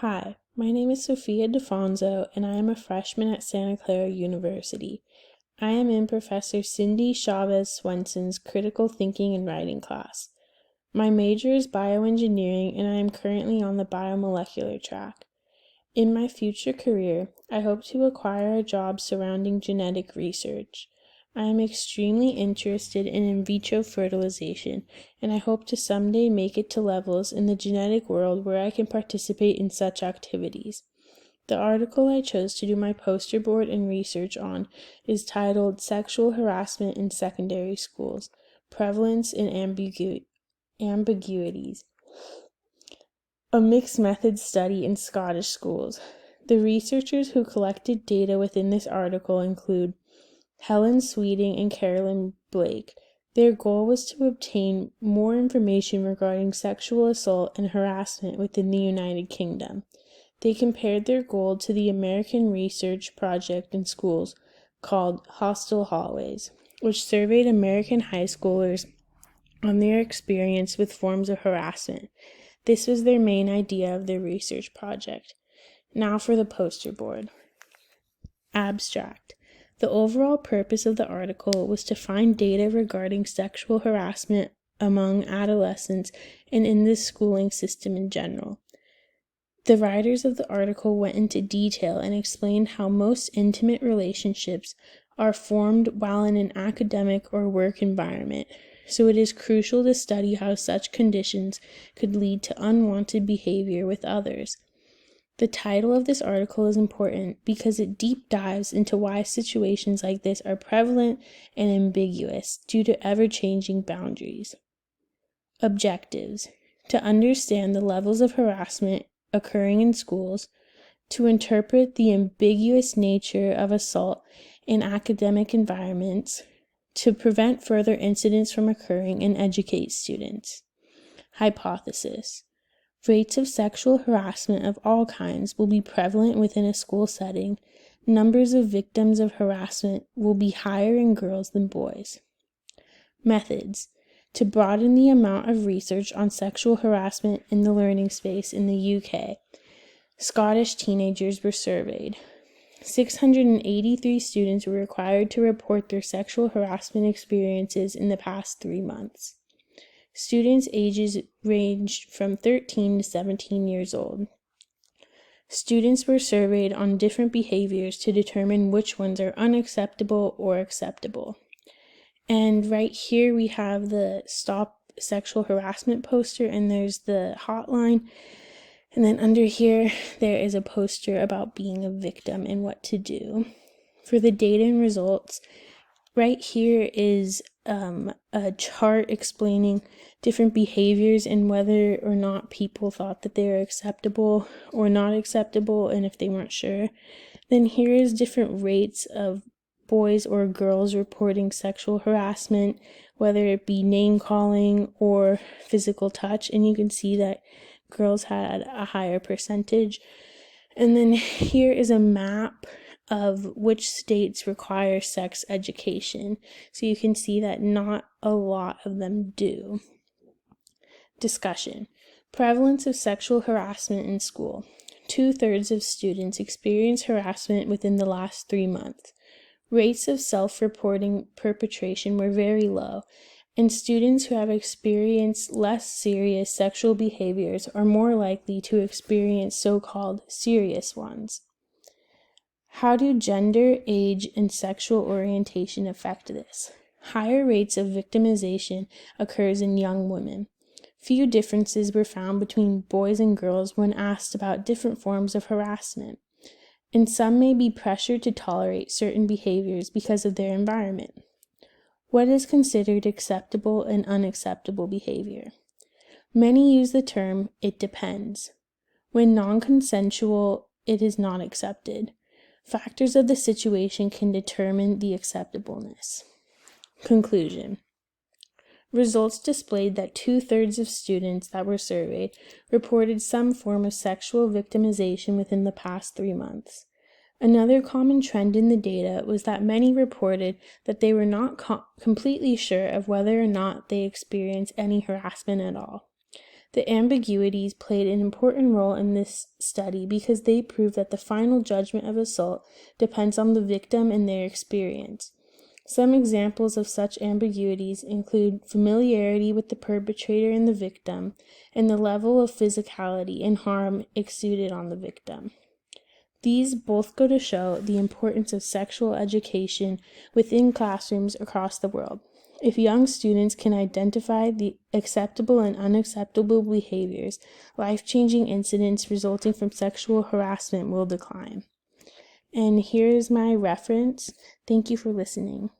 Hi, my name is Sophia DeFonso, and I am a freshman at Santa Clara University. I am in Professor Cindy Chavez Swenson's Critical Thinking and Writing class. My major is bioengineering, and I am currently on the biomolecular track. In my future career, I hope to acquire a job surrounding genetic research. I am extremely interested in vitro fertilization, and I hope to someday make it to levels in the genetic world where I can participate in such activities. The article I chose to do my poster board and research on is titled Sexual Harassment in Secondary Schools, Prevalence and Ambiguities. A mixed method study in Scottish schools. The researchers who collected data within this article include Helen Sweeting and Carolyn Blake. Their goal was to obtain more information regarding sexual assault and harassment within the United Kingdom. They compared their goal to the American research project in schools called Hostile Hallways, which surveyed American high schoolers on their experience with forms of harassment. This was their main idea of their research project. Now for the poster board. Abstract. The overall purpose of the article was to find data regarding sexual harassment among adolescents and in the schooling system in general. The writers of the article went into detail and explained how most intimate relationships are formed while in an academic or work environment, so it is crucial to study how such conditions could lead to unwanted behavior with others. The title of this article is important because it deep dives into why situations like this are prevalent and ambiguous due to ever-changing boundaries. Objectives: to understand the levels of harassment occurring in schools, to interpret the ambiguous nature of assault in academic environments, to prevent further incidents from occurring and educate students. Hypothesis: rates of sexual harassment of all kinds will be prevalent within a school setting. Numbers of victims of harassment will be higher in girls than boys. Methods: to broaden the amount of research on sexual harassment in the learning space in the UK, Scottish teenagers were surveyed. 683 students were required to report their sexual harassment experiences in the past 3 months. Students' ages ranged from 13 to 17 years old. Students were surveyed on different behaviors to determine which ones are unacceptable or acceptable. And right here we have the Stop Sexual Harassment poster, and there's the hotline. And then under here, there is a poster about being a victim and what to do. For the data and results, right here is a chart explaining different behaviors and whether or not people thought that they were acceptable or not acceptable, and if they weren't sure. Then here is different rates of boys or girls reporting sexual harassment, whether it be name calling or physical touch, and you can see that girls had a higher percentage. And then here is a map of which states require sex education. So you can see that not a lot of them do. Discussion. Prevalence of sexual harassment in school. 2/3 of students experience harassment within the last 3 months. Rates of self-reporting perpetration were very low, and students who have experienced less serious sexual behaviors are more likely to experience so-called serious ones. How do gender, age, and sexual orientation affect this? Higher rates of victimization occurs in young women. Few differences were found between boys and girls when asked about different forms of harassment, and some may be pressured to tolerate certain behaviors because of their environment. What is considered acceptable and unacceptable behavior? Many use the term, "it depends." When non-consensual, it is not accepted. Factors of the situation can determine the acceptableness. Conclusion. Results displayed that 2/3 of students that were surveyed reported some form of sexual victimization within the past 3 months. Another common trend in the data was that many reported that they were not completely sure of whether or not they experienced any harassment at all. The ambiguities played an important role in this study because they prove that the final judgment of assault depends on the victim and their experience. Some examples of such ambiguities include familiarity with the perpetrator and the victim, and the level of physicality and harm exuded on the victim. These both go to show the importance of sexual education within classrooms across the world. If young students can identify the acceptable and unacceptable behaviors, life-changing incidents resulting from sexual harassment will decline. And here's my reference. Thank you for listening.